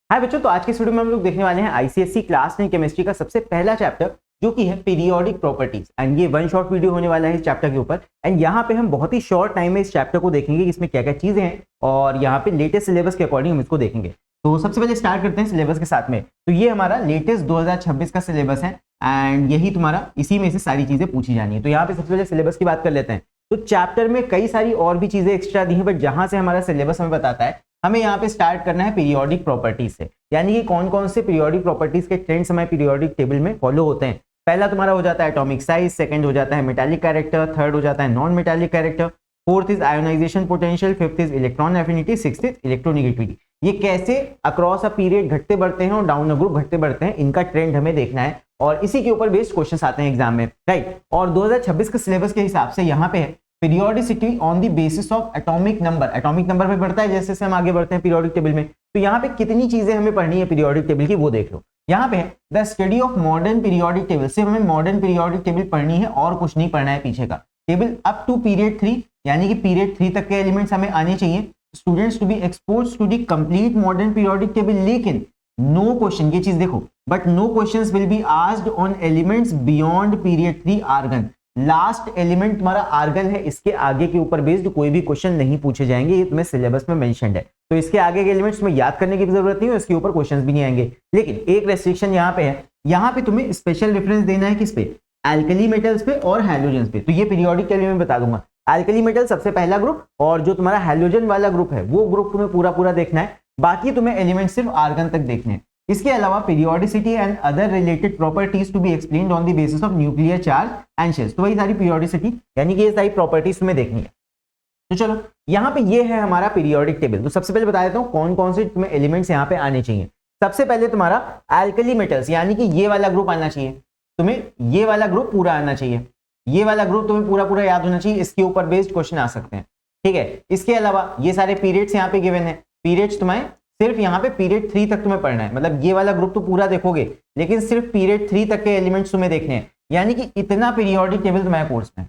हाय बच्चों, तो आज के इस वीडियो में हम लोग देखने वाले हैं आईसीएसई क्लास 9 केमिस्ट्री का सबसे पहला चैप्टर जो कि है पीरियोडिक प्रॉपर्टीज। एंड ये वन शॉट वीडियो होने वाला है इस चैप्टर के ऊपर। एंड यहाँ पे हम बहुत ही शॉर्ट टाइम में इस चैप्टर को देखेंगे कि इसमें क्या क्या चीजें हैं और यहाँ पे लेटेस्ट सिलेबस के अकॉर्डिंग हम इसको देखेंगे। तो सबसे पहले स्टार्ट करते हैं सिलेबस के साथ में। तो ये हमारा लेटेस्ट 2026 का सिलेबस है एंड यही तुम्हारा इसी में से सारी चीजें पूछी जानी है। तो यहाँ पे सबसे पहले सिलेबस की बात कर लेते हैं। तो चैप्टर में कई सारी और भी चीजें एक्स्ट्रा दी हैं, बट जहां से हमारा सिलेबस हमें बताता है हमें यहाँ पे स्टार्ट करना है पीरियोडिक प्रॉपर्टीज से, यानी कि कौन कौन से पीरियोडिक प्रॉपर्टीज के ट्रेंड्स हमारे पीरियोडिक टेबल में फॉलो होते हैं। पहला तुम्हारा हो जाता है एटॉमिक साइज, सेकंड हो जाता है मेटालिक कैरेक्टर, थर्ड हो जाता है non metallic character, fourth is ionization potential, fifth is electron affinity, sixth is electronegativity. ये कैसे अक्रॉस अ पीरियड घटते बढ़ते हैं और डाउन अ ग्रुप घटते बढ़ते हैं, इनका ट्रेंड हमें देखना है और इसी के ऊपर बेस्ड क्वेश्चन आते हैं एग्जाम में, राइट। और 2026 के सिलेबस के हिसाब से यहाँ पे है periodicity on the basis of atomic number. Atomic number पे बढ़ता है जैसे हम आगे बढ़ते हैं पीरियोडिक टेबल में। तो यहाँ पे कितनी चीजें हमें पढ़नी है पीरियोडिक टेबल की वो देख लो। यहाँ पे है the study of modern periodic table. सिर्फ हमें मॉडर्न पीरियोडिक टेबल पढ़नी है और कुछ नहीं पढ़ना है पीछे का टेबल अप टू पीरियड 3, यानी कि पीरियड 3 तक के एलिमेंट्स हमें आने चाहिए। Students to be exposed to the complete modern periodic table, लेकिन नो क्वेश्चन, ये चीज देखो, but no questions will be asked on elements beyond period 3 argon. Last element तुम्हारा आर्गन है, इसके आगे के ऊपर बेस्ड कोई भी क्वेश्चन नहीं पूछे जाएंगे, ये तुम्हें सिलेबस में मेंशन्ड है। तो इसके आगे के एलिमेंट्स में याद करने की भी जरूरत नहीं है, इसके ऊपर क्वेश्चंस भी नहीं आएंगे। लेकिन एक रेस्ट्रिक्शन यहाँ पे है, यहाँ पे तुम्हें स्पेशल रेफरेंस देना है किस पे, एल्कली मेटल्स पे और हैलोजेंस पे। तो ये पीरियोडिक टेबल में बता दूंगा। एल्कली मेटल सबसे पहला ग्रुप और जो तुम्हारा हैलोजन वाला ग्रुप है वो ग्रुप तुम्हें पूरा देखना है, बाकी तुम्हें एलिमेंट सिर्फ आर्गन तक देखने हैं। इसके अलावा periodicity and other related properties to be explained on the basis of nuclear charge and shells. तो वही सारी पीरियोडिसिटी यानी कि ये सारी प्रॉपर्टीज तुम्हें देखनी है। तो चलो यहाँ पे ये है हमारा पीरियोडिक टेबल। तो सबसे पहले बता देता हूँ कौन कौन से तुम्हें एलिमेंट्स यहाँ पे आने चाहिए। सबसे पहले तुम्हारा एल्कली मेटल्स, यानी कि ये वाला ग्रुप आना चाहिए तुम्हें, ये वाला ग्रुप पूरा आना चाहिए, ये वाला ग्रुप तुम्हें पूरा याद होना चाहिए, इसके ऊपर बेस्ड क्वेश्चन आ सकते हैं, ठीक है। इसके अलावा ये सारे पीरियड्स यहाँ पे गिवन है, पीरियड्स तुम्हें सिर्फ यहाँ पे पीरियड 3 तक तुम्हें पढ़ना है, मतलब ये वाला ग्रुप तो पूरा देखोगे लेकिन सिर्फ पीरियड 3 तक के एलिमेंट्स तुम्हें देखने हैं, यानी कि इतना पीरियोडिक टेबल तुम्हारे कोर्स में,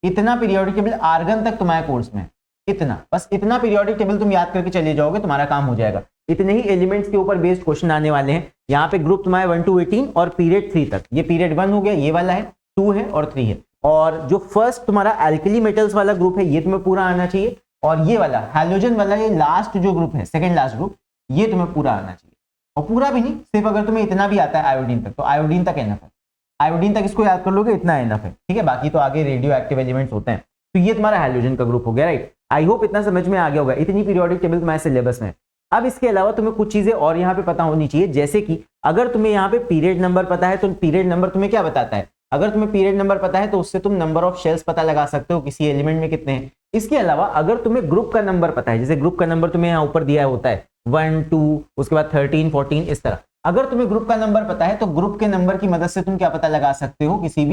इतना पीरियोडिक टेबल आर्गन तक तुम्हारे कोर्स में, इतना, बस इतना पीरियोडिक टेबल तुम याद करके चले जाओगे, तुम्हारा काम हो जाएगा। इतने ही एलिमेंट्स के ऊपर बेस्ड क्वेश्चन आने वाले हैं। यहाँ पे ग्रुप तुम्हारे 1 to 18 और पीरियड 3 तक। ये पीरियड 1 हो गया, ये वाला है, 2 है और 3 है। और जो फर्स्ट तुम्हारा एल्कली मेटल्स वाला ग्रुप है ये तुम्हें पूरा आना चाहिए, और ये वाला हैलोजन वाला ये लास्ट जो ग्रुप है, सेकंड लास्ट ग्रुप, ये तुम्हें पूरा आना चाहिए। और पूरा भी नहीं, सिर्फ अगर तुम्हें इतना भी आता है आयोडीन तक, तो आयोडीन तक एनफ है, आयोडीन तक इसको याद कर लोगे, इतना एनफ है, ठीक है। बाकी तो आगे रेडियो एक्टिव एलिमेंट्स होते हैं। तो ये तुम्हारा हैलोजन का ग्रुप हो गया, राइट। आई होप इतना समझ में आ गया होगा। इतनी पीरियोडिक टेबल तुम्हारे सिलेबस में। अब इसके अलावा तुम्हें कुछ चीजें और यहाँ पे पता होनी चाहिए, जैसे कि अगर तुम्हें यहाँ पे पीरियड नंबर पता है तो पीरियड नंबर तुम्हें क्या बताता है, अगर तुम्हें पीरियड नंबर पता है तो उससे तुम नंबर ऑफ शेल्स पता लगा सकते हो किसी एलिमेंट में कितने हैं। इसके अलावा अगर तुम्हें ग्रुप का नंबर पता है, जैसे ग्रुप का नंबर तुम्हें यहाँ ऊपर दिया होता है 1 2 उसके बाद 13 14 इस तरह, अगर तुम्हें ग्रुप का नंबर पता है तो ग्रुप के नंबर की मदद से तुम क्या पता लगा सकते हो, किसी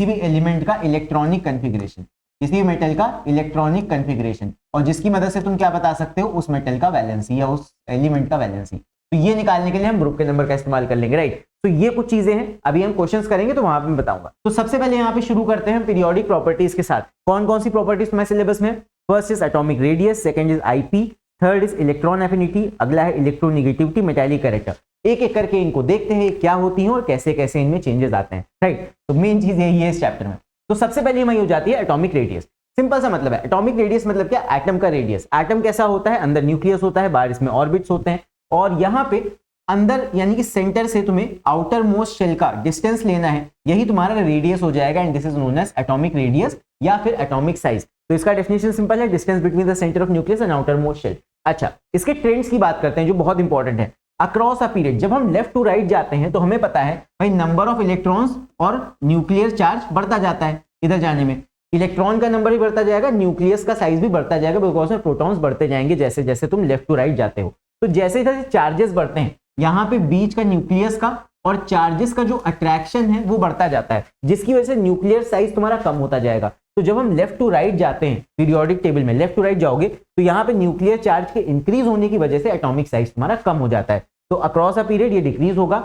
भी एलिमेंट का इलेक्ट्रॉनिक कन्फिग्रेशन, किसी भी मेटल का इलेक्ट्रॉनिक कन्फिग्रेशन, और जिसकी मदद से तुम क्या बता सकते हो, उस मेटल का वैलेंसी या उस एलिमेंट का वैलेंसी। तो ये निकालने के लिए हम ग्रुप के नंबर का इस्तेमाल कर लेंगे, राइट। तो ये कुछ चीजें हैं, अभी हम क्वेश्चंस करेंगे तो वहां पे मैं बताऊंगा। तो सबसे पहले यहाँ पे शुरू करते हैं पीरियोडिक प्रॉपर्टीज के साथ। कौन कौन सी प्रॉपर्टीज तुम्हारे सिलेबस में? First is atomic radius, second is IP, third is electron affinity, अगला है इलेक्ट्रोनिगेटिविटी, मेटालिक कैरेक्टर। एक एक करके इनको देखते हैं क्या होती है और कैसे कैसे इनमें चेंजेस आते हैं, राइट। तो मेन चीज यही है इस चैप्टर में। तो सबसे पहले हमारी हो जाती है एटॉमिक रेडियस। सिंपल सा मतलब है एटॉमिक रेडियस मतलब क्या, एटम का रेडियस। एटम कैसा होता है, अंदर न्यूक्लियस होता है, बाहर इसमें ऑर्बिट्स होते हैं, और यहाँ पे अंदर यानी कि सेंटर से तुम्हें आउटर मोस्ट शेल का डिस्टेंस लेना है, यही तुम्हारा रेडियस हो जाएगा, and this is known as atomic radius या फिर एटॉमिक साइज। तो इसका डेफिनेशन सिंपल है, distance between the centre of nucleus and outermost shell. अच्छा, इसके ट्रेंड्स की बात करते हैं जो बहुत इंपॉर्टेंट है। अक्रॉस अ पीरियड जब हम लेफ्ट टू राइट जाते हैं तो हमें पता है भाई नंबर ऑफ इलेक्ट्रॉन्स और न्यूक्लियर चार्ज बढ़ता जाता है, इधर जाने में इलेक्ट्रॉन का नंबर भी बढ़ता जाएगा, न्यूक्लियस का साइज भी बढ़ता जाएगा, बिकॉज में प्रोटॉन्स बढ़ते जाएंगे जैसे जैसे तुम लेफ्ट टू राइट जाते हो। तो जैसे जैसे चार्जेस बढ़ते हैं, यहाँ पे बीच का न्यूक्लियस का और चार्जेस का जो अट्रैक्शन है वो बढ़ता जाता है, जिसकी वजह से न्यूक्लियर साइज तुम्हारा कम होता जाएगा। तो जब हम लेफ्ट टू राइट जाते हैं पीरियोडिक टेबल में, लेफ्ट टू राइट जाओगे तो यहाँ पे न्यूक्लियर चार्ज के इंक्रीज होने की वजह से एटॉमिक साइज तुम्हारा कम हो जाता है। तो अक्रॉस अ पीरियड ये डिक्रीज होगा।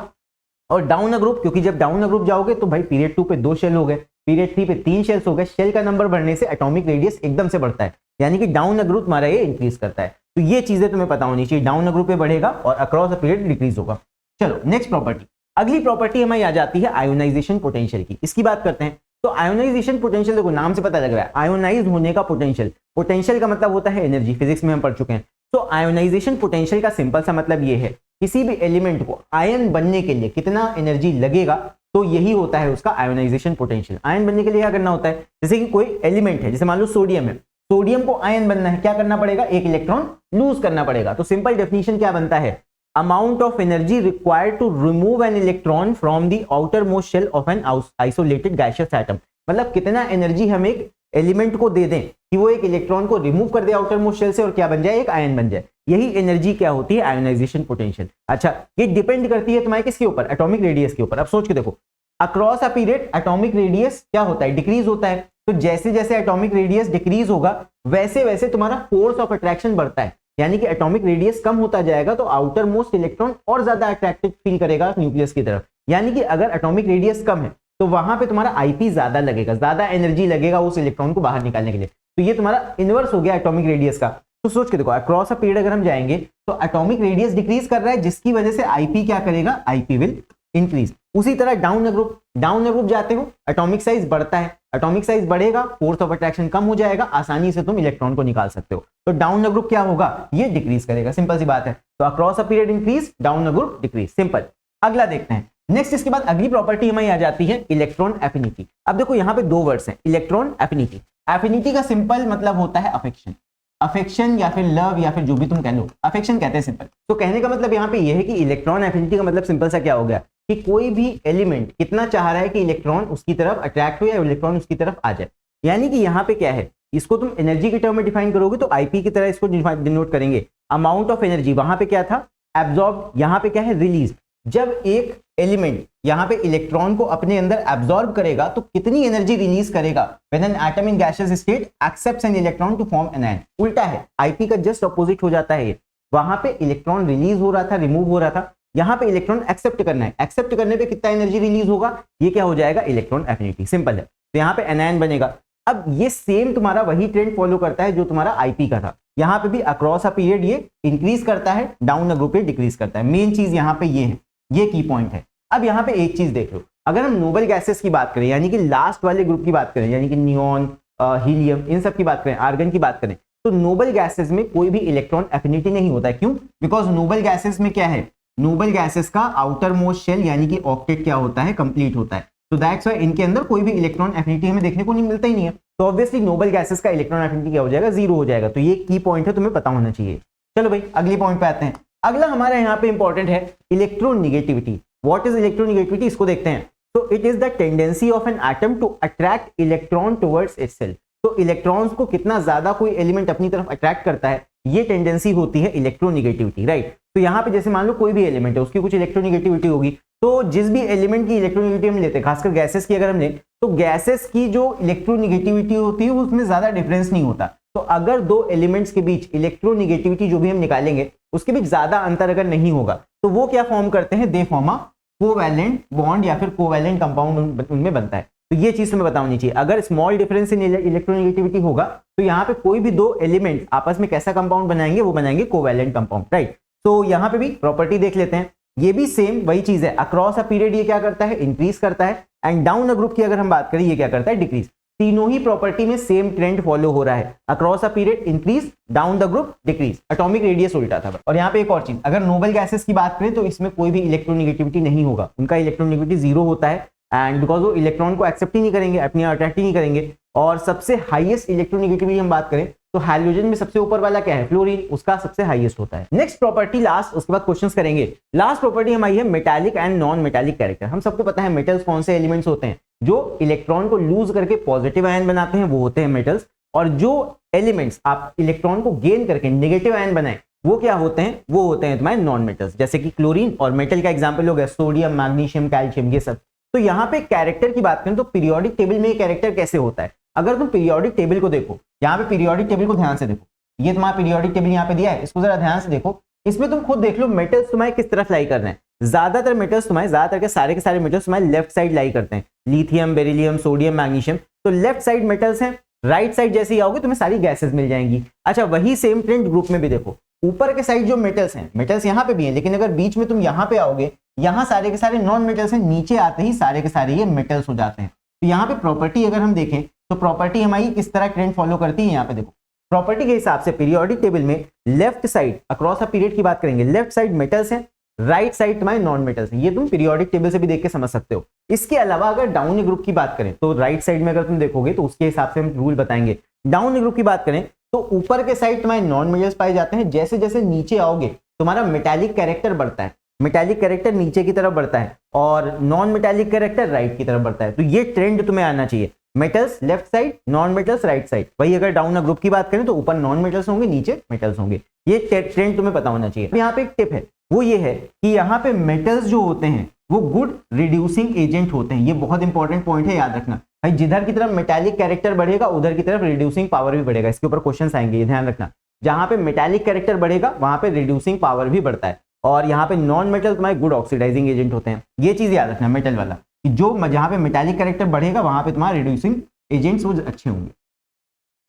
और डाउन अ ग्रुप, क्योंकि जब डाउन अ ग्रुप जाओगे तो भाई पीरियड 2 पे 2 शेल हो गए, पीरियड 3 पे 3 शेल्स हो गए, शेल का नंबर बढ़ने से एटॉमिक रेडियस एकदम से बढ़ता है, यानी कि डाउन अ ग्रुप हमारा ये इंक्रीज करता है। तो ये चीजें तुम्हें पता होनी चाहिए, डाउन अ ग्रुप पे बढ़ेगा और अक्रॉस अ पीरियड डिक्रीज होगा। चलो नेक्स्ट प्रॉपर्टी, अगली प्रॉपर्टी हमारी आ जाती है आयोनाइजेशन पोटेंशियल की। इसकी बात करते हैं। तो आयोनाइजेशन पोटेंशियल देखो नाम से पता लग रहा है, आयोनाइज होने का पोटेंशियल, पोटेंशियल का मतलब होता है एनर्जी, फिजिक्स में हम पढ़ चुके हैं। तो आयोनाइजेशन पोटेंशियल का सिंपल सा मतलब ये है, किसी भी एलिमेंट को आयन बनने के लिए कितना एनर्जी लगेगा, तो यही होता है उसका आयोनाइजेशन पोटेंशियल। आयन बनने के लिए क्या करना होता है, जैसे कि कोई एलिमेंट है, जैसे मान लो सोडियम है, सोडियम को आयन बनना है, क्या करना पड़ेगा, एक इलेक्ट्रॉन लूज करना पड़ेगा। तो सिंपल डेफिनेशन क्या बनता है, amount of energy required to remove an electron from the outermost shell of an isolated gaseous atom. मतलब कितना एनर्जी हम एक एलिमेंट को दे दें कि वो एक इलेक्ट्रॉन को रिमूव कर दे आउटर मोस्ट शेल से और क्या बन जाए, एक आयन बन जाए। यही एनर्जी क्या होती है, आयोनाइजेशन पोटेंशियल। अच्छा, ये डिपेंड करती है तुम्हारे किसके ऊपर, एटॉमिक रेडियस के ऊपर। अब सोच के देखो, across a period atomic radius क्या होता है, डिक्रीज होता है। तो जैसे जैसे एटॉमिक रेडियस डिक्रीज होगा वैसे वैसे तुम्हारा फोर्स ऑफ अट्रैक्शन बढ़ता है, यानी कि एटॉमिक रेडियस कम होता जाएगा तो आउटर मोस्ट इलेक्ट्रॉन और ज्यादा अट्रैक्टेड फील करेगा न्यूक्लियस की तरफ। यानी कि अगर एटॉमिक रेडियस कम है तो वहां पे तुम्हारा आईपी ज्यादा लगेगा, ज्यादा एनर्जी लगेगा उस इलेक्ट्रॉन को बाहर निकालने के लिए। तो ये तुम्हारा इनवर्स हो गया एटॉमिक रेडियस का। तो सोच के देखो, अक्रॉस अ पीरियड अगर हम जाएंगे तो एटॉमिक रेडियस डिक्रीज कर रहा है, जिसकी वजह से आईपी क्या करेगा, आईपी विल इंक्रीज। उसी तरह डाउन अ ग्रुप जाते हो, एटॉमिक साइज बढ़ता है, एटॉमिक साइज बढ़ेगा, फोर्स ऑफ अट्रैक्शन कम हो जाएगा, आसानी से तुम इलेक्ट्रॉन को निकाल सकते हो। तो डाउन अ ग्रुप क्या होगा, ये डिक्रीज करेगा, सिंपल सी बात है। तो across a period increase, down a group decrease, simple. अगला देखते हैं। नेक्स्ट इसके बाद अगली प्रॉपर्टी हमारी आ जाती है इलेक्ट्रॉन एफिनिटी। अब देखो यहाँ पे दो वर्ड्स हैं, इलेक्ट्रॉन एफिनिटी। एफिनिटी का सिंपल मतलब होता है अफेक्शन, अफेक्शन या फिर लव या फिर जो भी तुम कह लो, अफेक्शन कहते हैं सिंपल। तो कहने का मतलब यहाँ पे ये है कि इलेक्ट्रॉन एफिनिटी का मतलब सिंपल सा क्या हो गया कि कोई भी एलिमेंट कितना चाह रहा है कि इलेक्ट्रॉन उसकी तरफ अट्रैक्ट हो या इलेक्ट्रॉन उसकी तरफ आ जाए। यानी कि यहाँ पे क्या है, इसको तुम एनर्जी के टर्म में डिफाइन करोगे तो आईपी की तरह इसको डिनोट करेंगे। अमाउंट ऑफ एनर्जी, वहां पे क्या था, एब्जॉर्ब, यहाँ पे क्या है, रिलीज। जब एक एलिमेंट यहाँ पे इलेक्ट्रॉन को अपने अंदर एब्जॉर्ब करेगा तो कितनी एनर्जी रिलीज करेगा, when an atom in gaseous state accepts an electron to form an ion. उल्टा है, आईपी का जस्ट अपोजिट हो जाता है ये। वहां पे इलेक्ट्रॉन रिलीज हो रहा था, रिमूव हो रहा था, यहाँ पे इलेक्ट्रॉन एक्सेप्ट करना है, एक्सेप्ट करने पे कितना एनर्जी रिलीज होगा, ये क्या हो जाएगा, इलेक्ट्रॉन एफिनिटी, सिंपल है। तो यहाँ पे एनायन बनेगा। अब ये सेम तुम्हारा वही ट्रेंड फॉलो करता है जो तुम्हारा आईपी का था। यहाँ पे भी अक्रॉस अ पीरियड ये इंक्रीज करता है, डाउन अ ग्रुप पे डिक्रीज करता है। मेन चीज यहाँ पे ये है, ये की पॉइंट है। अब यहाँ पे एक चीज देख लो, अगर हम नोबल गैसेस की बात करें, यानी कि लास्ट वाले ग्रुप की बात करें, यानी कि नियॉन, हीलियम, इन सब की बात करें, आर्गन की बात करें, तो नोबल गैसेस में कोई भी इलेक्ट्रॉन एफिनिटी नहीं होता है। क्यों? बिकॉज नोबल गैसेस में क्या है, नोबल गैसेस का आउटर मोस्ट शेल यानी कि ऑक्टेट क्या होता है, कंप्लीट होता है। तो दैट्स व्हाई इनके अंदर कोई भी इलेक्ट्रॉन एफिनिटी हमें देखने को नहीं मिलता ही नहीं है। तो ऑब्वियसली नोबल गैसेस का इलेक्ट्रॉन एफिनिटी क्या हो जाएगा, जीरो हो जाएगा। तो ये की पॉइंट है, तुम्हें पता होना चाहिए। चलो भाई अगली पॉइंट पे आते हैं। अगला हमारा यहाँ पे इंपॉर्टेंट है इलेक्ट्रोनेगेटिविटी। व्हाट इज इलेक्ट्रोनेगेटिविटी, इसको देखते हैं। तो it is the tendency of an atom to attract electron towards itself. तो इलेक्ट्रॉन्स को कितना ज्यादा कोई एलिमेंट अपनी तरफ अट्रैक्ट करता है, ये टेंडेंसी होती है इलेक्ट्रोनेगेटिविटी, राइट। तो यहाँ पे जैसे मान लो कोई भी एलिमेंट है, उसकी कुछ इलेक्ट्रोनेगेटिविटी होगी। तो जिस भी एलिमेंट की इलेक्ट्रोनेगेटिविटी हम लेते हैं, खासकर गैसेस की अगर हम लें, तो गैसेस की जो इलेक्ट्रोनेगेटिविटी होती है उसमें ज्यादा डिफरेंस नहीं होता। तो अगर दो एलिमेंट्स के बीच इलेक्ट्रोनेगेटिविटी जो भी हम निकालेंगे उसके बीच ज्यादा अंतर अगर नहीं होगा तो वो क्या फॉर्म करते हैं, they form a covalent bond या फिर कोवैलेंट कंपाउंड उनमें बनता है। तो ये चीज तुम्हें बतानी चाहिए। अगर स्मॉल डिफरेंस इन इलेक्ट्रोनेगेटिविटी होगा तो यहाँ पे कोई भी दो एलिमेंट आपस में कैसा कंपाउंड बनाएंगे, वो बनाएंगे कोवैलेंट कंपाउंड, राइट। तो यहाँ पे भी प्रॉपर्टी देख लेते हैं, ये भी सेम वही चीज है। अक्रॉस अ पीरियड ये क्या करता है, इंक्रीज करता है, एंड डाउन अ ग्रुप की अगर हम बात करें ये क्या करता है, डिक्रीज। तीनों ही प्रॉपर्टी में सेम ट्रेंड फॉलो हो रहा है, across a period increase, down the group decrease. Atomic radius उल्टा था। और यहाँ पे एक और चीज, अगर नोबल गैसेस की बात करें तो इसमें कोई भी इलेक्ट्रोनेगेटिविटी नहीं होगा, उनका इलेक्ट्रोनेगेटिविटी जीरो होता है, एंड बिकॉज वो इलेक्ट्रॉन को एक्सेप्ट ही नहीं करेंगे, अपने अट्रैक्ट ही नहीं करेंगे। और सबसे हाईएस्ट इलेक्ट्रोनेगेटिविटी हम बात करें तो हाइड्रोजन में सबसे ऊपर वाला क्या है, फ्लोरीन, उसका सबसे हाईएस्ट होता है। नेक्स्ट प्रॉपर्टी लास्ट, उसके बाद क्वेश्चंस करेंगे। लास्ट प्रॉपर्टी हमारी है metallic and non metallic character. हम सबको पता है मेटल्स कौन से एलिमेंट्स होते हैं, जो इलेक्ट्रॉन को लूज करके पॉजिटिव आयन बनाते हैं वो होते हैं मेटल्स, और जो एलिमेंट्स आप इलेक्ट्रॉन को गेन करके नेगेटिव आयन बनाए वो क्या होते हैं, वो होते हैं तुम्हारे नॉन मेटल्स, जैसे कि क्लोरीन। और मेटल का एग्जाम्पल हो गया सोडियम, मैग्नीशियम, कैल्शियम, ये सब। तो यहाँ पे कैरेक्टर की बात करें तो पीरियोडिक टेबल में कैरेक्टर कैसे होता है, अगर तुम पीरियोडिक टेबल को देखो, यहाँ पे पीरियोडिक टेबल को ध्यान से देखो, ये तुम्हारा पीरियोडिक टेबल यहाँ पे दिया है, इसको जरा ध्यान से देखो। इसमें तुम खुद देख लो मेटल्स तुम्हारे किस तरफ लाई कर रहे हैं। ज्यादातर मेटल्स तुम्हारे, ज्यादातर के सारे मेटल्स तुम्हारे लेफ्ट साइड लाई करते हैं, लिथियम, बेरिलियम, सोडियम, मैग्नीशियम। तो लेफ्ट साइड मेटल्स हैं राइट साइड जैसे ही आओगे तुम्हें सारी गैसेस मिल जाएंगी। अच्छा, वही सेम ट्रेंड ग्रुप में भी देखो, ऊपर के साइड जो मेटल्स हैं, मेटल्स यहाँ पे भी हैं, लेकिन अगर बीच में तुम यहाँ पे आओगे, यहाँ सारे के सारे नॉन मेटल्स हैं, नीचे आते ही सारे के सारे ये मेटल्स हो जाते हैं। तो यहाँ पे प्रॉपर्टी अगर हम देखें तो प्रॉपर्टी हमारी किस तरह ट्रेंड फॉलो करती है, यहाँ पे देखो प्रॉपर्टी के हिसाब से पीरियोडिक टेबल में left side across a period की बात करेंगे, लेफ्ट साइड मेटल्स हैं, राइट साइड तुम्हारे नॉन मेटल्स हैं। ये तुम पीरियोडिक टेबल से भी देख के समझ सकते हो। इसके अलावा अगर डाउन ग्रुप की बात करें तो राइट साइड में अगर तुम देखोगे तो उसके हिसाब से हम रूल बताएंगे। डाउन ग्रुप की बात करें तो ऊपर के साइड तुम्हारे नॉन मेटल्स पाए जाते हैं, जैसे जैसे नीचे आओगे तुम्हारा मेटालिक कैरेक्टर बढ़ता है, मेटालिक कैरेक्टर नीचे की तरफ बढ़ता है और नॉन मेटालिक कैरेक्टर राइट की तरफ बढ़ता है। तो ये ट्रेंड तुम्हें आना चाहिए, metals left side, non metals right side. वही अगर डाउन ग्रुप की बात करें तो ऊपर नॉन मेटल्स होंगे, नीचे मेटल्स होंगे। ये ट्रेंड तुम्हें पता होना चाहिए। यहाँ पे एक टिप है, वो ये है कि यहाँ पे मेटल्स जो होते हैं वो गुड रिड्यूसिंग एजेंट होते हैं। ये बहुत इंपॉर्टेंट पॉइंट है, याद रखना भाई। जिधर की तरफ मेटालिक कैरेक्टर बढ़ेगा उधर की तरफ रिड्यूसिंग पावर भी बढ़ेगा। इसके ऊपर क्वेश्चन आएंगे, ये ध्यान रखना। जहां पे मेटालिक कैरेक्टर बढ़ेगा वहां पे रिड्यूसिंग पावर भी बढ़ता है, और यहाँ पे नॉन मेटल तुम्हारे गुड ऑक्सीडाइजिंग एजेंट होते हैं। ये चीज याद रखना मेटल वाला, कि जो जहां पे मेटालिक कैरेक्टर बढ़ेगा वहां पे तुम्हारा रिड्यूसिंग एजेंट्स वो अच्छे होंगे।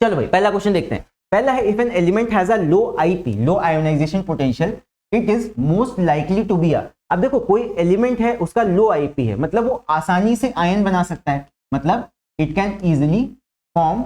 चलो भाई पहला क्वेश्चन देखते हैं। पहला है, if an element has a low IP, low ionisation potential, it is most likely to be a. अब देखो कोई एलिमेंट है उसका लो आईपी है, मतलब वो आसानी से आयन बना सकता है, मतलब it can easily form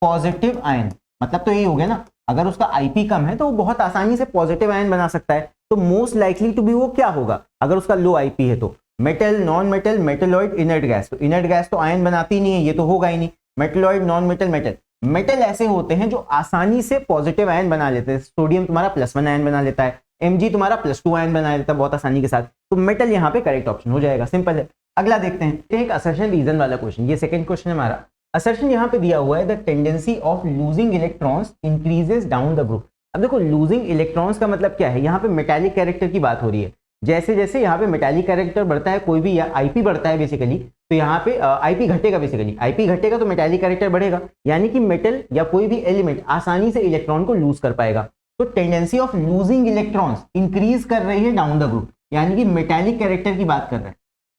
positive ion. मतलब तो यही हो गया ना, अगर उसका आईपी कम है तो वो बहुत आसानी से पॉजिटिव आयन बना सकता है। तो मोस्ट लाइकली टू बी वो क्या होगा अगर उसका लो आईपी है? तो metal, non metal, metalloid, inert gas. तो इनर्ट गैस तो आयन बनाती नहीं है, ये तो होगा ही नहीं। Metalloid, non metal, metal. Metal ऐसे होते हैं जो आसानी से पॉजिटिव आयन बना लेते हैं। सोडियम तुम्हारा +1 आयन बना लेता है, Mg तुम्हारा +2 आयन बना लेता है बहुत आसानी के साथ। तो मेटल यहाँ पे करेक्ट ऑप्शन हो जाएगा, सिंपल है। अगला देखते हैं, एक असर्शन रीजन वाला क्वेश्चन। ये सेकंड क्वेश्चन है हमारा। असर्शन यहाँ पे दिया हुआ है, the tendency of losing electrons increases down the group. अब देखो लूजिंग इलेक्ट्रॉन्स का मतलब क्या है, यहाँ पे मेटालिक कैरेक्टर की बात हो रही है। जैसे जैसे यहाँ पे मेटालिक कैरेक्टर बढ़ता है, कोई भी या आईपी बढ़ता है बेसिकली, तो यहाँ पे आईपी घटेगा। बेसिकली आईपी घटेगा तो मेटालिक कैरेक्टर बढ़ेगा, यानी कि मेटल या कोई भी एलिमेंट आसानी से इलेक्ट्रॉन को लूज कर पाएगा। तो tendency of losing electrons increase कर रही है डाउन द ग्रुप, यानी कि मेटालिक कैरेक्टर की बात कर रहा है,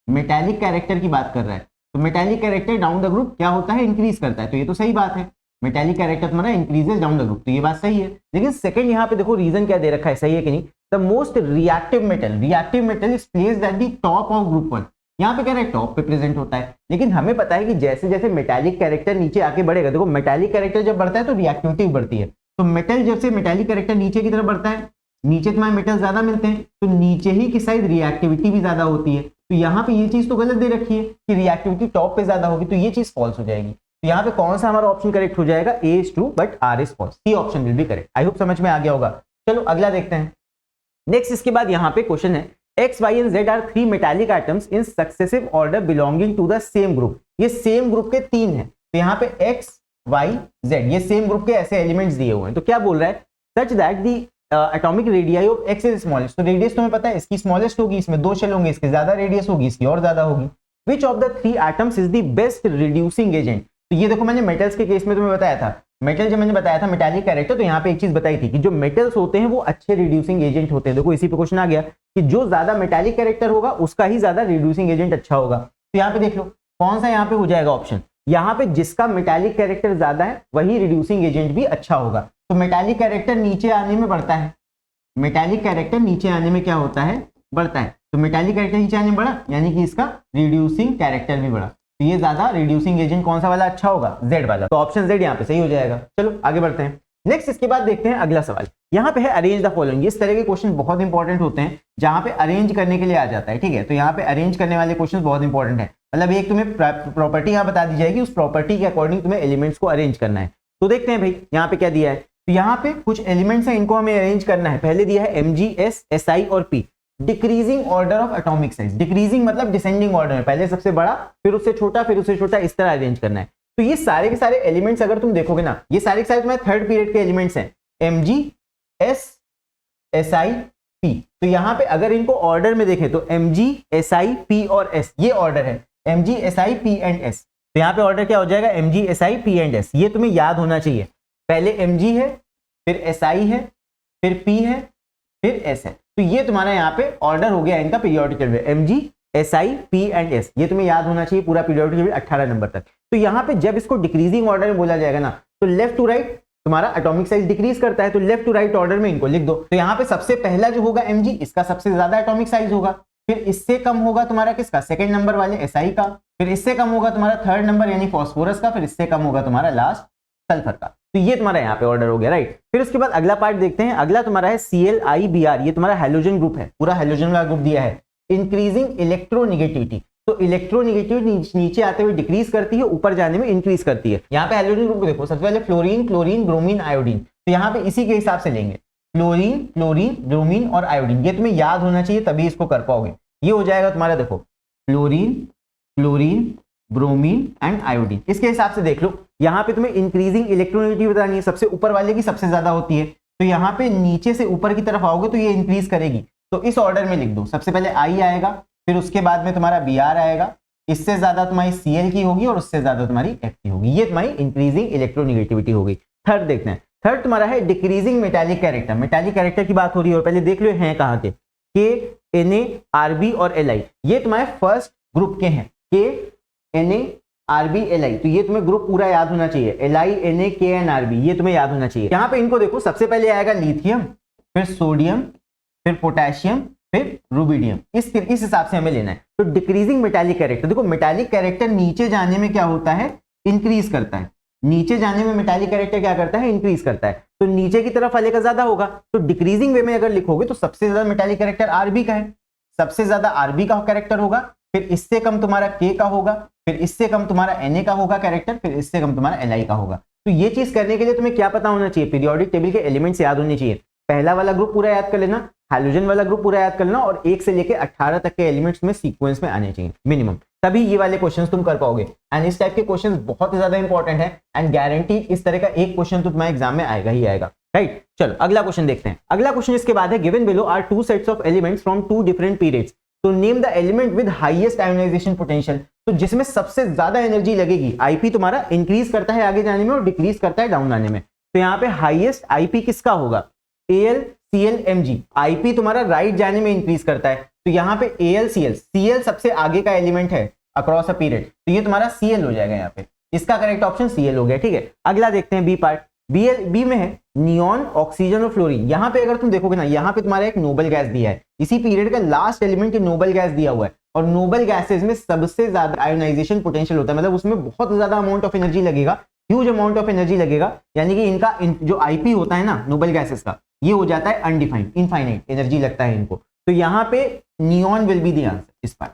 मेटालिक कैरेक्टर की बात कर रहा है। तो metallic character down the group क्या होता है, इंक्रीज करता है। तो ये तो सही बात है, मेटालिक कैरेक्टर तुम्हारा इंक्रीजेस डाउन द ग्रुप, तो ये बात सही है। लेकिन सेकंड यहाँ पे देखो रीजन क्या दे रखा है, सही है कि नहीं। The most reactive metal is placed at the top of group 1। यहाँ पे क्या है, टॉप पे प्रेजेंट होता है। लेकिन हमें पता है कि जैसे जैसे मेटालिक कैरेक्टर नीचे आके बढ़ेगा, देखो मेटालिक कैरेक्टर जब बढ़ता है तो रिएक्टिविटी बढ़ती है। तो मेटल जैसे मेटालिक कैरेक्टर नीचे की तरफ बढ़ता है, नीचे तुम्हारे मेटल ज्यादा मिलते हैं, तो नीचे ही की साइड रिएक्टिविटी भी ज्यादा होती है। तो यहाँ पे ये चीज तो गलत दे रखी है कि रिएक्टिविटी टॉप पे ज्यादा होगी, तो ये चीज फॉल्स हो जाएगी। तो यहाँ पे कौन सा हमारा ऑप्शन करेक्ट हो जाएगा, A is true but R is false। C option will be correct. I hope समझ में आ गया होगा। चलो अगला देखते हैं। नेक्स्ट इसके बाद यहाँ पे क्वेश्चन है, X, Y and Z are 3 metallic atoms in successive order belonging to the same group। ये सेम ग्रुप के 3 हैं। तो यहाँ पे X, Y, Z ये सेम ग्रुप के ऐसे एलिमेंट्स दिए हुए हैं। तो क्या बोल रहा है, such that the atomic radius of X is smallest. तो रेडियस तुम्हें पता है इसकी स्मॉलेस्ट होगी, इसमें 2 शेल होंगे, इसकी ज्यादा रेडियस होगी, इसकी और ज्यादा होगी। Which of the 3 atoms is the best reducing agent? तो ये देखो मैंने मेटल्स के केस में तुम्हें बताया था, मेटल जब मैंने बताया था मेटालिक कैरेक्टर, तो यहाँ पे एक चीज बताई थी कि जो मेटल्स होते हैं वो अच्छे रिड्यूसिंग एजेंट होते हैं। देखो इसी पे क्वेश्चन आ गया कि जो ज्यादा मेटालिक कैरेक्टर होगा उसका ही ज्यादा रिड्यूसिंग एजेंट अच्छा होगा। तो यहाँ पे देख लो कौन सा यहाँ पे हो जाएगा ऑप्शन, यहाँ पे जिसका मेटालिक कैरेक्टर ज्यादा है वही रिड्यूसिंग एजेंट भी अच्छा होगा। तो मेटालिक कैरेक्टर नीचे आने में बढ़ता है, मेटालिक कैरेक्टर नीचे आने में क्या होता है, बढ़ता है। तो मेटालिक कैरेक्टर नीचे आने में बढ़ा, यानी कि इसका रिड्यूसिंग कैरेक्टर भी बढ़ा। तो ये ज्यादा रिड्यूसिंग एजेंट कौन सा वाला अच्छा होगा, Z वाला। तो ऑप्शन Z यहाँ पे सही हो जाएगा। चलो आगे बढ़ते हैं। नेक्स्ट इसके बाद देखते हैं अगला सवाल। यहाँ पे है अरेंज द फॉलोइंग। इस तरह के क्वेश्चन बहुत इंपॉर्टेंट होते हैं जहां पे अरेंज करने के लिए आ जाता है, ठीक है। तो यहाँ पे अरेंज करने वाले क्वेश्चन बहुत इंपॉर्टेंट है। मतलब एक तुम्हें प्रॉपर्टी यहाँ बता दी जाएगी, उस प्रॉपर्टी के अकॉर्डिंग तुम्हें एलिमेंट्स को अरेंज करना है। तो देखते हैं भाई यहाँ पे क्या दिया है। तो यहाँ पे कुछ एलिमेंट्स हैं, इनको हमें अरेंज करना है। पहले दिया है Mg, S, Si और P। Decreasing order of atomic size. Decreasing मतलब डिसेंडिंग ऑर्डर में, पहले सबसे बड़ा फिर उससे छोटा फिर उससे छोटा, इस तरह अरेंज करना है। तो ये सारे के सारे एलिमेंट्स अगर तुम देखोगे ना, ये सारे के सारे तुम्हारे थर्ड पीरियड के एलिमेंट्स हैं, Mg, S, Si, P। तो यहाँ पे अगर इनको ऑर्डर में देखें तो Mg, Si, P और S ये ऑर्डर है, Mg, Si, P and S। तो यहाँ पे ऑर्डर क्या हो जाएगा, Mg, Si, P and S। ये तुम्हें याद होना चाहिए, पहले Mg है, फिर Si है, फिर P है, फिर S है। तो ये तुम्हारा यहाँ पे ऑर्डर हो गया इनका पीरियोडिक टेबल में, Mg, SI P and S, ये तुम्हें याद होना चाहिए पूरा पीरियोडिक टेबल 18 नंबर तक। तो यहाँ पे जब इसको डिक्रीजिंग ऑर्डर में बोला जाएगा ना, तो लेफ्ट टू राइट तुम्हारा एटॉमिक साइज डिक्रीज करता है, तो लेफ्ट टू राइट ऑर्डर में इनको लिख दो। तो यहाँ पे सबसे पहला जो होगा Mg, इसका सबसे ज्यादा एटॉमिक साइज होगा, फिर इससे कम होगा तुम्हारा किसका, सेकंड नंबर वाले SI का, फिर इससे कम होगा तुम्हारा थर्ड नंबर यानी फॉस्फोरस का, फिर इससे कम होगा तुम्हारा लास्ट सल्फर का। तो ये तुम्हारा यहाँ पे ऑर्डर हो गया, राइट। फिर उसके बाद अगला पार्ट देखते हैं, अगला तुम्हारा है ClIBr, ये तुम्हारा हैलोजन ग्रुप है, पूरा हैलोजन वाला ग्रुप दिया है। इंक्रीजिंग इलेक्ट्रोनेगेटिविटी, तो इलेक्ट्रोनेगेटिविटी नीचे आते हुए डिक्रीज करती है, ऊपर जाने में इंक्रीज करती है। यहाँ पे हैलोजन ग्रुप देखो, सबसे पहले फ्लोरीन, क्लोरीन, ब्रोमीन, आयोडीन, तो यहाँ पे इसी के हिसाब से लेंगे, फ्लोरीन, क्लोरीन, ब्रोमीन और आयोडीन, ये तुम्हें याद होना चाहिए तभी इसको कर पाओगे। ये हो जाएगा तुम्हारा देखो fluorine, chlorine, bromine and iodine. इसके हिसाब से देख लो, यहाँ पे तुम्हें इंक्रीजिंग इलेक्ट्रोनेगेटिविटी बतानी है, सबसे ऊपर वाले की सबसे ज्यादा होती है, तो यहाँ पे नीचे से ऊपर की तरफ आओगे तो ये इंक्रीज करेगी। तो इस ऑर्डर में लिख दो, सबसे पहले I आएगा, फिर उसके बाद में तुम्हारा Br आएगा, इससे ज्यादा तुम्हारी Cl की होगी और उससे ज्यादा तुम्हारी F की होगी, ये तुम्हारी इंक्रीजिंग इलेक्ट्रोनेगेटिविटी होगी। थर्ड देखते हैं, थर्ड तुम्हारा है decreasing metallic character. Metallic character की बात हो रही है, और पहले देख लो हैं कहाँ के, K, Na, Rb और Li, ये तुम्हारे फर्स्ट ग्रुप के हैं, K, Na, Rb, Li, तो ये तुम्हें ग्रुप पूरा याद होना चाहिए, Li, Na, K and Rb, ये तुम्हें याद होना चाहिए। यहाँ पे इनको देखो, सबसे पहले आएगा लिथियम, फिर सोडियम, फिर पोटेशियम, फिर रुबिडियम, इस हिसाब से हमें लेना है। तो डिक्रीजिंग मेटालिक कैरेक्टर, देखो मेटालिक कैरेक्टर नीचे जाने में क्या होता है, इंक्रीज करता है, नीचे जाने में मेटालिक कैरेक्टर क्या करता है, इंक्रीज करता है, तो नीचे की तरफ वाले का ज्यादा होगा। तो डिक्रीजिंग वे में अगर लिखोगे तो सबसे ज्यादा मेटालिक कैरेक्टर Rb का है, सबसे ज्यादा Rb का कैरेक्टर होगा, फिर इससे कम तुम्हारा K का होगा, फिर इससे कम तुम्हारा Na का होगा कैरेक्टर, फिर इससे कम तुम्हारा Li का होगा। तो ये चीज करने के लिए तुम्हें क्या पता होना चाहिए, पीरियोडिक टेबल के एलिमेंट्स याद होने चाहिए। पहला वाला ग्रुप पूरा याद कर लेना, हैलोजन वाला ग्रुप पूरा याद कर लेना, और 1 से लेके 18 तक के एलिमेंट्स में सीक्वेंस में आने चाहिए मिनिमम, तभी ये वाले क्वेश्चंस तुम कर पाओगे। एंड इस टाइप के क्वेश्चंस बहुत ज्यादा इंपॉर्टेंट है, एंड गारंटी इस तरह का एक क्वेश्चन तो तुम्हारे एग्जाम में आएगा ही आएगा, राइट। चलो अगला क्वेश्चन देखते हैं। अगला क्वेश्चन इसके बाद है, given below are 2 sets of elements from 2 different periods, तो name the element with highest ionization potential, तो जिसमें सबसे ज्यादा एनर्जी लगेगी। IP तुम्हारा इंक्रीज करता है आगे जाने में और डिक्रीज करता है डाउन आने में, तो यहाँ पे हाईएस्ट IP किसका होगा, Al, Cl, Mg। IP तुम्हारा राइट जाने में इंक्रीज करता है, तो यहाँ पे Al, Cl सबसे आगे का एलिमेंट है अक्रॉस अ पीरियड, तो ये तुम्हारा Cl हो जाएगा यहाँ पे, इसका करेक्ट ऑप्शन Cl हो गया, ठीक है। अगला देखते हैं बी पार्ट, बी में है नियॉन, ऑक्सीजन और फ्लोरीन। यहाँ पे अगर तुम देखोगे ना, यहाँ पे तुम्हारा एक नोबल गैस दिया है, इसी पीरियड का लास्ट एलिमेंट नोबल गैस दिया हुआ है, और नोबल गैसेज में सबसे ज्यादा आयोनाइजेशन पोटेंशियल होता है, मतलब उसमें बहुत ज्यादा अमाउंट ऑफ एनर्जी लगेगा, ह्यूज अमाउंट ऑफ एनर्जी लगेगा, यानी कि इनका जो IP होता है ना नोबल गैसेस का, ये हो जाता है अनडिफाइंड, इनफाइनाइट एनर्जी लगता है इनको। तो यहाँ पे neon will be the answer इस पार्ट,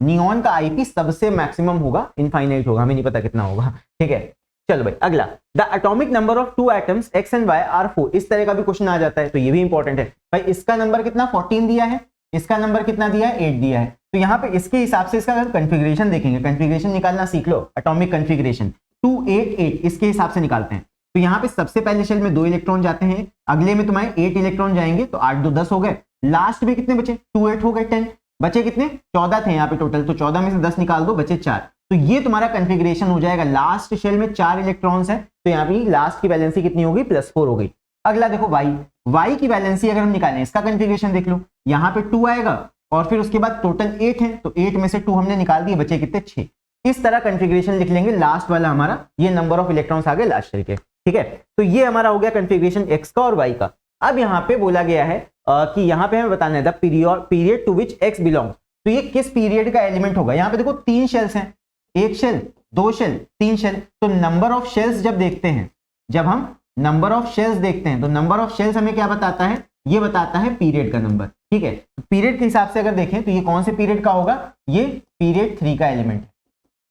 नियॉन का IP सबसे मैक्सिमम होगा, इनफाइनाइट होगा, हमें नहीं पता कितना होगा, ठीक है। चलो भाई अगला, the atomic number of 2 atoms X and Y are 4, इस तरह का भी क्वेश्चन आ जाता है, तो ये भी इंपॉर्टेंट है भाई। इसका नंबर कितना 14 दिया है, इसका नंबर कितना दिया है 8 दिया है, तो यहाँ पे इसके हिसाब से इसका अगर कंफिग्रेशन देखेंगे, कंफिग्रेशन निकालना सीख लो, एटॉमिक कंफिग्रेशन 288 इसके हिसाब से निकालते हैं। तो यहाँ पे सबसे पहले शेल में 2 इलेक्ट्रॉन जाते हैं, अगले में तुम्हारे 8 इलेक्ट्रॉन जाएंगे, तो 8 2 10 हो गए, लास्ट में कितने बचे 2 8 हो गए, 10 बचे कितने 14 थे यहाँ पे टोटल, तो 14 में से 10 निकाल दो, बचे 4, तो ये तुम्हारा कंफिग्रेशन हो जाएगा। लास्ट शेल में 4 इलेक्ट्रॉन्स है, तो यहाँ पे लास्ट की वैलेंसी कितनी होगी +4 हो गई। अगला देखो वाई की वैलेंसी अगर हम निकालें, इसका कंफिग्रेशन देख लो, यहाँ पे 2 आएगा और फिर उसके बाद टोटल 8 है, तो 8 में से 2 हमने निकाल दिए, बचे कितने 6। इस तरह कंफिग्रेशन लिख लेंगे, लास्ट वाला हमारा ये नंबर ऑफ इलेक्ट्रॉन्स आ गए लास्ट शेल के, ठीक है। तो ये हमारा हो गया कंफिग्रेशन X का और Y का। अब यहाँ पे बोला गया है कि यहाँ पे हमें बताना है the period to which X belongs, तो ये किस पीरियड का एलिमेंट होगा। यहाँ पे देखो 3 शेल्स हैं, 1 शेल 2 शेल 3 शेल, तो नंबर ऑफ शेल्स जब देखते हैं, जब हम नंबर ऑफ शेल्स देखते हैं, तो नंबर ऑफ शेल्स हमें क्या बताता है, ये बताता है पीरियड का नंबर, ठीक है। तो पीरियड के हिसाब से अगर देखें तो ये कौन से पीरियड का होगा, ये पीरियड 3 का एलिमेंट है,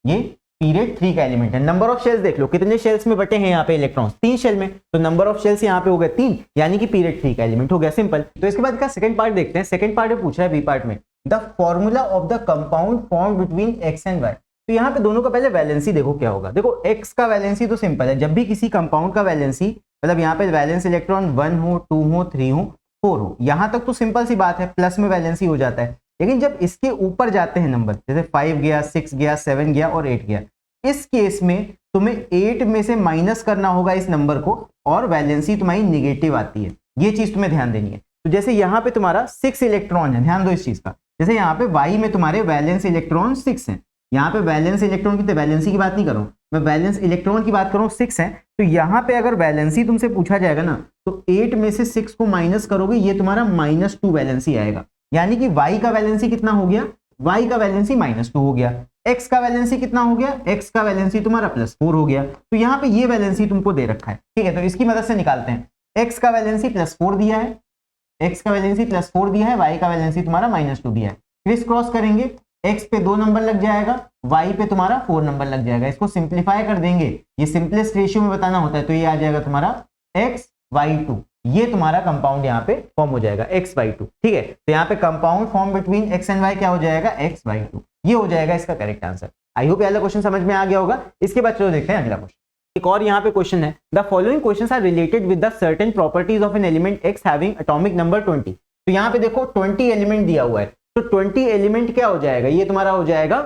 ये पीरियड 3 का एलिमेंट है। नंबर ऑफ शेल्स देख लो, कितने शेल्स में बटे हैं यहाँ पे इलेक्ट्रॉन्स, 3 शेल में, तो नंबर ऑफ शेल्स यहाँ पे हो गए 3, यानी कि पीरियड 3 का एलिमेंट हो गया, सिंपल। तो इसके बाद का सेकंड पार्ट देखते हैं। सेकंड पार्ट में पूछ रहा है बी पार्ट में, the formula of the compound form between X and Y। तो यहाँ पे दोनों का पहले वैलेंसी देखो क्या होगा। देखो X का वैलेंसी तो सिंपल है, जब भी किसी कंपाउंड का वैलेंसी, मतलब यहाँ पे वैलेंस इलेक्ट्रॉन 1 हो 2 हो 3 हो 4 हो, यहाँ तक तो सिंपल सी बात है, प्लस में वैलेंसी हो जाता है। लेकिन जब इसके ऊपर जाते हैं नंबर, जैसे 5 गया 6 गया 7 गया और 8 गया, इस केस में तुम्हें 8 में से माइनस करना होगा इस नंबर को, और वैलेंसी तुम्हारी निगेटिव आती है, ये चीज तुम्हें ध्यान देनी है। तो जैसे यहाँ पे तुम्हारा 6 इलेक्ट्रॉन है, ध्यान दो इस चीज का, जैसे यहाँ पे वाई में तुम्हारे वैलेंस इलेक्ट्रॉन 6 हैं, यहाँ पे वैलेंस इलेक्ट्रॉन कितने, वैलेंसी की बात नहीं कर रहा हूँ मैं, वैलेंस इलेक्ट्रॉन की बात कर रहा हूँ, 6 है। तो यहाँ पे अगर वैलेंसी तुमसे पूछा जाएगा ना, तो 8 में से 6 को माइनस करोगे, ये तुम्हारा -2 वैलेंसी आएगा। यानी कि वाई का वैलेंसी कितना हो गया, वाई का वैलेंसी -2 हो गया। एक्स का वैलेंसी कितना हो गया, एक्स का वैलेंसी तुम्हारा +4 हो गया। तो यहाँ पे ये वैलेंसी तुमको दे रखा है, ठीक है। तो इसकी मदद से निकालते हैं, एक्स का वैलेंसी +4 दिया है, एक्स का वैलेंसी +4 दिया है, वाई का वैलेंसी तुम्हारा -2 दिया है। क्रिस क्रॉस करेंगे, एक्स पे 2 नंबर लग जाएगा, वाई पे तुम्हारा 4 नंबर लग जाएगा। इसको सिंप्लीफाई कर देंगे, ये सिंपलेस्ट रेशियो में बताना होता है, तो ये आ जाएगा तुम्हारा XY2। ये तुम्हारा कंपाउंड यहाँ पे फॉर्म हो जाएगा XY2, ठीक है। तो यहाँ पे compound form between x and y क्या हो जाएगा, XY2। ये हो जाएगा इसका करेक्ट आंसर। आई होप पहला क्वेश्चन समझ में आ गया होगा। इसके बाद चलो देखते हैं अगला क्वेश्चन। एक और यहाँ पे क्वेश्चन है, the following questions are related with the certain properties of an element x having atomic number 20। तो यहाँ पे देखो 20 एलिमेंट दिया हुआ है, तो 20 एलिमेंट क्या हो जाएगा, ये तुम्हारा हो जाएगा,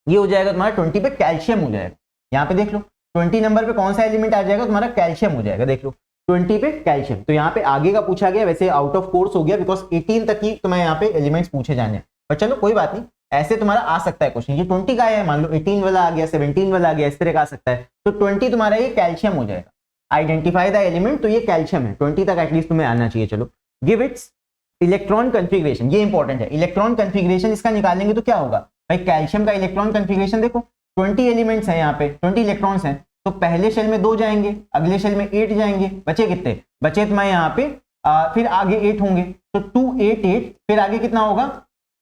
ये हो जाएगा तुम्हारा 20 पे कैल्शियम हो जाएगा। यहाँ पे देख लो 20 नंबर पे कौन सा एलिमेंट आ जाएगा, तुम्हारा कैल्शियम हो जाएगा। देख लो 20 पे कैल्शियम। तो यहाँ पे आगे का पूछा गया, वैसे आउट ऑफ कोर्स हो गया, बिकॉज 18 तक ही तुम्हें यहाँ पे एलिमेंट्स पूछे जाने हैं। पर चलो कोई बात नहीं, ऐसे तुम्हारा आ सकता है क्वेश्चन। ये 20 का है, मान लो 18 वाला आ गया, 17 वाला आ गया, इस तरह का आ सकता है। तो 20 तुम्हारा ये कैल्शियम हो जाएगा। आइडेंटिफाई द एलिमेंट, तो ये कैल्शियम है, 20 तक एटलीस्ट तुम्हें आना चाहिए। चलो गिव इट्स इलेक्ट्रॉन कन्फिग्रेशन, ये इंपॉर्टेंट है। इलेक्ट्रॉन कन्फिग्रेशन इसका निकालेंगे तो क्या होगा भाई, कैल्शियम का इलेक्ट्रॉन कन्फिग्रेशन देखो, 20 एलिमेंट्स हैं यहाँ पे, 20 इलेक्ट्रॉन्स हैं। तो पहले शेल में 2 जाएंगे, अगले शेल में 8 जाएंगे, बचे कितने, बचे तुम्हारे यहाँ पे फिर आगे 8 होंगे, तो 2 8 8, फिर आगे कितना होगा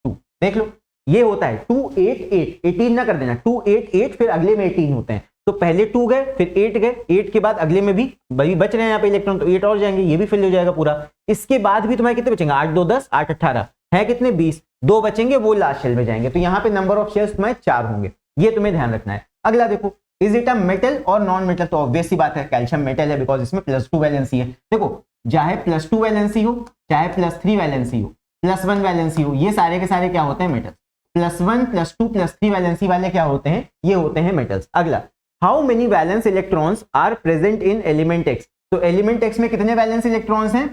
2। देख लो ये होता है 2 8 8, 18 ना कर देना, 2 8 8, फिर अगले में 18 होते हैं। तो पहले 2 गए, फिर 8 गए, 8 के बाद अगले में भी बच रहे हैं यहाँ पे इलेक्ट्रॉन, तो 8 और जाएंगे, ये भी फिल हो जाएगा पूरा। इसके बाद भी तुम्हारे कितने बचेंगे, 8 2 10, 8 18 है कितने 20, 2 बचेंगे, वो लास्ट शेल में जाएंगे। तो यहाँ पे नंबर ऑफ शेल्स तुम्हारे 4 होंगे, ये तुम्हें ध्यान रखना है। अगला देखो, इज इट अ मेटल और नॉन मेटल, तो ऑब्वियस सी बात है कैल्शियम मेटल है, बिकॉज इसमें +2 वैलेंसी है। देखो चाहे +2 वैलेंसी हो, चाहे +3 वैलेंसी हो, +1 वैलेंसी हो, ये सारे के सारे क्या होते हैं, मेटल। +1 +2 +3 वैलेंसी वाले क्या होते हैं, ये होते हैं मेटल्स। अगला, how many valence electrons are present in element X, तो एलिमेंट एक्स में कितने वैलेंस इलेक्ट्रॉन्स हैं,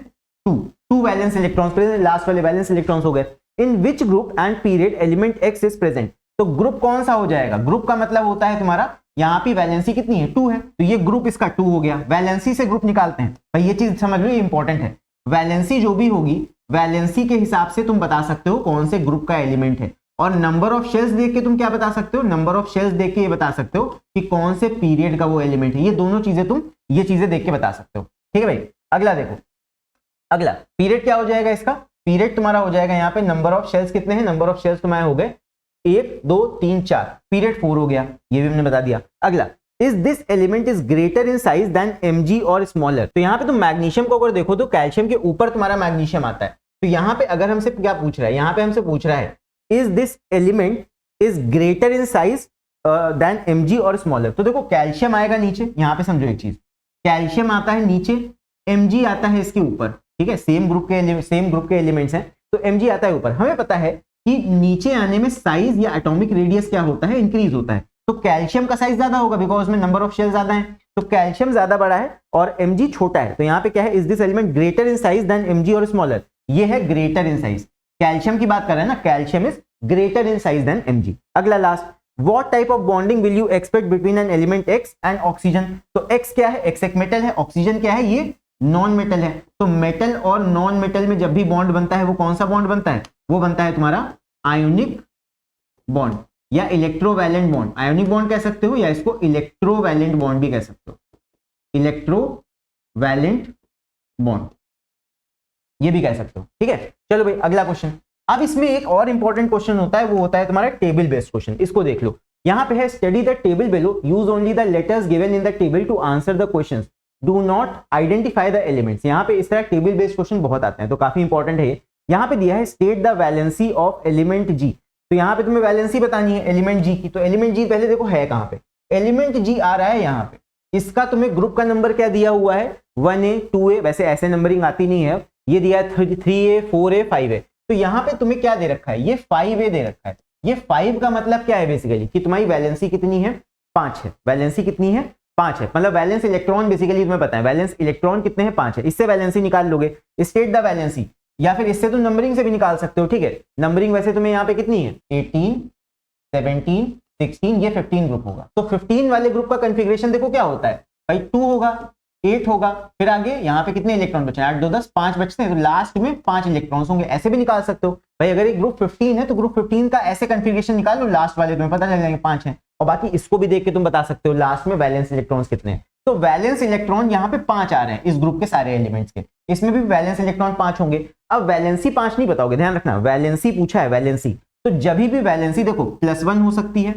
2 वैलेंस इलेक्ट्रॉन्स प्रेजेंट, लास्ट वाले वैलेंस इलेक्ट्रॉन्स हो गए। In which group and period element X is present, तो ग्रुप कौन सा हो जाएगा, ग्रुप का मतलब होता है तुम्हारा यहाँ पे वैलेंसी कितनी है, 2 है, तो ये ग्रुप इसका 2 हो गया। वैलेंसी से ग्रुप निकालते हैं भाई, ये चीज समझ लो, ये इंपॉर्टेंट है। वैलेंसी जो भी होगी, वैलेंसी के हिसाब से तुम बता सकते हो कौन से ग्रुप का एलिमेंट है, और नंबर ऑफ शेल्स देख के तुम क्या बता सकते हो, नंबर ऑफ शेल्स देख के ये बता सकते हो कि कौन से पीरियड का वो एलिमेंट है। ये दोनों चीजें तुम ये चीजें देख के बता सकते हो, ठीक है भाई। अगला देखो, अगला पीरियड क्या हो जाएगा इसका, पीरियड तुम्हारा हो जाएगा यहाँ पे नंबर ऑफ शेल्स कितने हैं, नंबर ऑफ शेल्स तुम्हारे हो गए 1 2 3 4, पीरियड 4 हो गया, ये भी हमने बता दिया। अगला, is this element is greater in size than Mg और स्मॉलर, तो यहाँ पे तुम मैग्नीशियम को अगर देखो तो कैल्शियम के ऊपर तुम्हारा मैग्नीशियम आता है। तो यहाँ पे अगर हमसे क्या पूछ रहा है, यहाँ पे हमसे पूछ रहा है is this element is greater in size than Mg और स्मॉलर, तो देखो कैल्शियम आएगा नीचे, यहाँ पे समझो एक चीज, कैल्शियम आता है नीचे, Mg आता है इसके ऊपर, ठीक है, सेम ग्रुप के एलिमेंट्स हैं, तो Mg आता है ऊपर। हमें पता है कि नीचे आने में साइज या एटॉमिक रेडियस क्या होता है, इंक्रीज होता है, तो कैल्शियम का साइज ज्यादा होगा बिकॉज में नंबर ऑफ शेल ज्यादा है, तो कैल्शियम ज्यादा बड़ा है और Mg छोटा है। तो यहाँ पे क्या है, is this element greater in size than Mg और स्मॉलर, ये है ग्रेटर इन साइज, कैल्शियम की बात कर रहे हैं ना, calcium is greater in size than Mg। अगला last, what type of bonding will you expect between an element X and oxygen, तो X क्या है, X एक मेटल है, ऑक्सीजन क्या है, ये नॉन मेटल है। तो मेटल और नॉन मेटल में जब भी बॉन्ड बनता है वो कौन सा बॉन्ड बनता है, वो बनता है तुम्हारा आयोनिक बॉन्ड या इलेक्ट्रोवैलेंट बॉन्ड। आयोनिक बॉन्ड कह सकते हो या इसको इलेक्ट्रोवैलेंट बॉन्ड भी कह सकते हो, इलेक्ट्रोवैलेंट बॉन्ड ये भी कह सकते हो, ठीक है। चलो भाई अगला क्वेश्चन। अब इसमें एक और इंपॉर्टेंट क्वेश्चन होता है, वो होता है तुम्हारा टेबल बेस्ड क्वेश्चन। इसको देख लो, यहाँ पे है study the table below, use only the letters given in the table to answer the questions, do not identify the elements. यहाँ पे इस तरह टेबल बेस्ड क्वेश्चन बहुत आते हैं, तो काफी इंपॉर्टेंट है। यहाँ पे दिया है state the valency of element G, तो यहाँ पे तुम्हें वैलेंसी बतानी है एलिमेंट जी की। तो एलिमेंट जी पहले देखो है कहाँ पे, एलिमेंट जी आ रहा है यहाँ पे, इसका तुम्हें ग्रुप का नंबर क्या दिया हुआ है 1A 2A, वैसे ऐसे नंबरिंग आती नहीं है, ये दिया है 3A 4A 5A। तो यहाँ पे तुम्हें क्या दे रखा है, ये 5A दे रखा है। ये 5 का मतलब क्या है बेसिकली कि तुम्हारी वैलेंसी कितनी है, 5 है। वैलेंसी कितनी है, 5 है, मतलब वैलेंस इलेक्ट्रॉन बेसिकली तुम्हें पता है वैलेंस इलेक्ट्रॉन कितने हैं, 5 है। इससे वैलेंसी निकाल लोगे, स्टेट द वैलेंसी। या फिर इससे तुम नंबरिंग से भी निकाल सकते हो, ठीक है। नंबरिंग वैसे तुम्हें यहाँ पे कितनी है, 18, 17, 16, ये 15 ग्रुप होगा। तो 15 वाले ग्रुप का कॉन्फ़िगरेशन देखो क्या होता है भाई, 2 होगा, 8 होगा, फिर आगे यहाँ पे कितने इलेक्ट्रॉन बचे, 8 2 10, 5 बचते हैं, तो लास्ट में 5 इलेक्ट्रॉन्स होंगे। ऐसे भी निकाल सकते हो भाई, अगर एक ग्रुप 15 है तो ग्रुप 15 का ऐसे कॉन्फ़िगरेशन निकाल लो, लास्ट वाले तुम्हें पता चल जाएंगे 5 हैं। और बाकी इसको भी देख के तुम बता सकते हो लास्ट में वैलेंस इलेक्ट्रॉन्स कितने हैं। तो वैलेंस इलेक्ट्रॉन यहाँ पे 5 आ रहे हैं इस ग्रुप के सारे एलिमेंट्स के, इसमें भी वैलेंस इलेक्ट्रॉन 5 होंगे। अब वैलेंसी 5 नहीं बताओगे, ध्यान रखना, वैलेंसी पूछा है, वैलेंसी। तो जब भी वैलेंसी देखो +1 हो सकती है,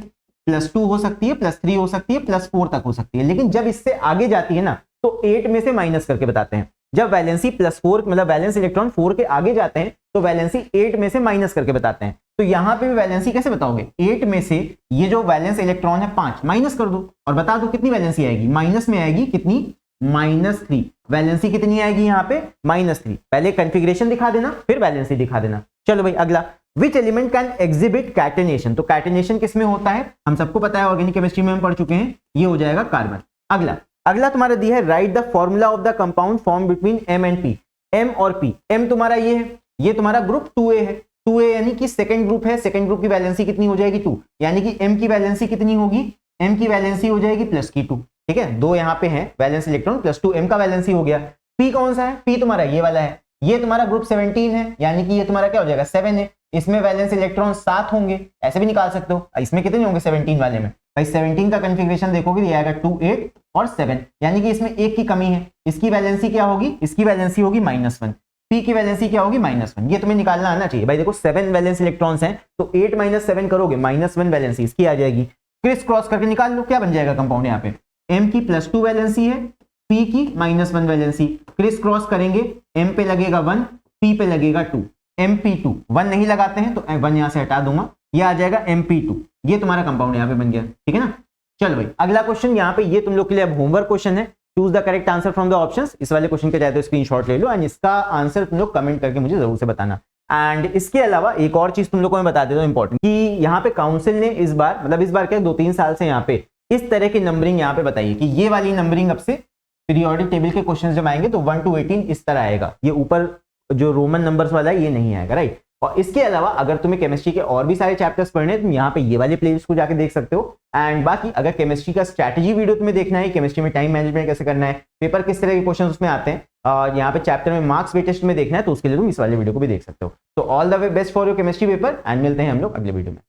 +2 हो सकती है, +3 हो सकती है, +4 तक हो सकती है, लेकिन जब इससे आगे जाती है ना तो 8 में से माइनस करके बताते हैं। जब वैलेंसी +4 मतलब वैलेंस इलेक्ट्रॉन 4 के आगे जाते हैं तो वैलेंसी 8 में से माइनस करके बताते हैं। तो यहां पे भी वैलेंसी कैसे बताओगे, 8 में से ये जो वैलेंस इलेक्ट्रॉन है 5 माइनस कर दो और बता दो कितनी वैलेंसी आएगी, माइनस में आएगी कितनी, -3। वैलेंसी कितनी आएगी यहाँ पे, -3। पहले कॉन्फ़िगरेशन दिखा देना फिर वैलेंसी दिखा देना। चलो भाई अगला, which element can exhibit catenation. तो कैटेनेशन किसमें होता है, हम सबको पता है, ऑर्गेनिक केमिस्ट्री में हम पढ़ चुके हैं, ये हो जाएगा कार्बन। अगला तुम्हारा दिया है, right the formula of the compound form between M and P। M और P, M तुम्हारा ये है, ये तुम्हारा ग्रुप 2A है, 2A यानी कि सेकंड ग्रुप है, सेकंड ग्रुप की वैलेंसी कितनी हो जाएगी 2, यानी कि M की वैलेंसी कितनी होगी, M की वैलेंसी हो जाएगी +2, ठीक है। 2 यहाँ पे है वैलेंस इलेक्ट्रॉन, +2 M का वैलेंसी हो गया। P कौन सा है, P तुम्हारा ये वाला है, ये तुम्हारा ग्रुप 17 है, यानी कि ये तुम्हारा क्या हो जाएगा 7 है, इसमें वैलेंस इलेक्ट्रॉन 7 होंगे, ऐसे भी निकाल सकते हो। इसमें कितने होंगे 17 वाले में, भाई 17 का कॉन्फ़िगरेशन देखोगे ये आएगा 2 8 और 7, यानी कि इसमें एक की कमी है, इसकी वैलेंसी क्या होगी, इसकी वैलेंसी होगी -1, P की वैलेंसी क्या होगी -1, ये तुम्हें निकालना आना चाहिए भाई। देखो 7 वैलेंस इलेक्ट्रॉन्स हैं तो 8 - 7 करोगे, -1 वैलेंसी इसकी आ जाएगी, क्रिस क्रॉस करके निकाल लो, क्या बन जाएगा कंपाउंड, यहाँ पे M की +2 वैलेंसी है, P की -1 वैलेंसी, क्रिस क्रॉस करेंगे, M पे लगेगा 1, P पे लगेगा 2, MP2, 1 नहीं लगाते हैं तो 1 यहां से हटा दूंगा, ये आ जाएगा MP2, ये तुम्हारा कंपाउंड यहाँ पे बन गया, ठीक है ना। चलो भाई अगला क्वेश्चन, यहाँ पे ये तुम लोग के लिए अब होमवर्क क्वेश्चन है, choose the correct answer from the options. इस वाले क्वेश्चन के चाहे तो स्क्रीनशॉट ले लो एंड इसका आंसर तुम लोग कमेंट करके मुझे जरूर से बताना। एंड इसके अलावा एक और चीज तुम लोग को मैं बता देता हूँ इंपॉर्टेंट, कि यहाँ पे काउंसिल ने इस बार मतलब इस बार क्या 2-3 साल से यहाँ पे इस तरह की नंबरिंग यहाँ पे बताइए कि ये वाली नंबरिंग अब से पीरियोडिक टेबल के क्वेश्चन जब आएंगे तो 1 to 18 इस तरह आएगा, ये ऊपर जो रोमन नंबर्स वाला है ये नहीं आएगा, राइट। और इसके अलावा अगर तुम्हें केमिस्ट्री के और भी सारे चैप्टर्स पढ़ने हैं तुम यहाँ पे ये वाले प्लेलिस्ट को जाके देख सकते हो। एंड बाकी अगर केमिस्ट्री का स्ट्रैटेजी वीडियो तुम्हें देखना है, केमिस्ट्री में टाइम मैनेजमेंट कैसे करना है, पेपर किस तरह के क्वेश्चन उसमें आते हैं, और यहाँ पे चैप्टर में मार्क्स वेटेज में देखना है, तो उसके लिए तुम इस वाले वीडियो को भी देख सकते हो। तो all the way best for your chemistry paper and मिलते हैं हम लोग अगले वीडियो में।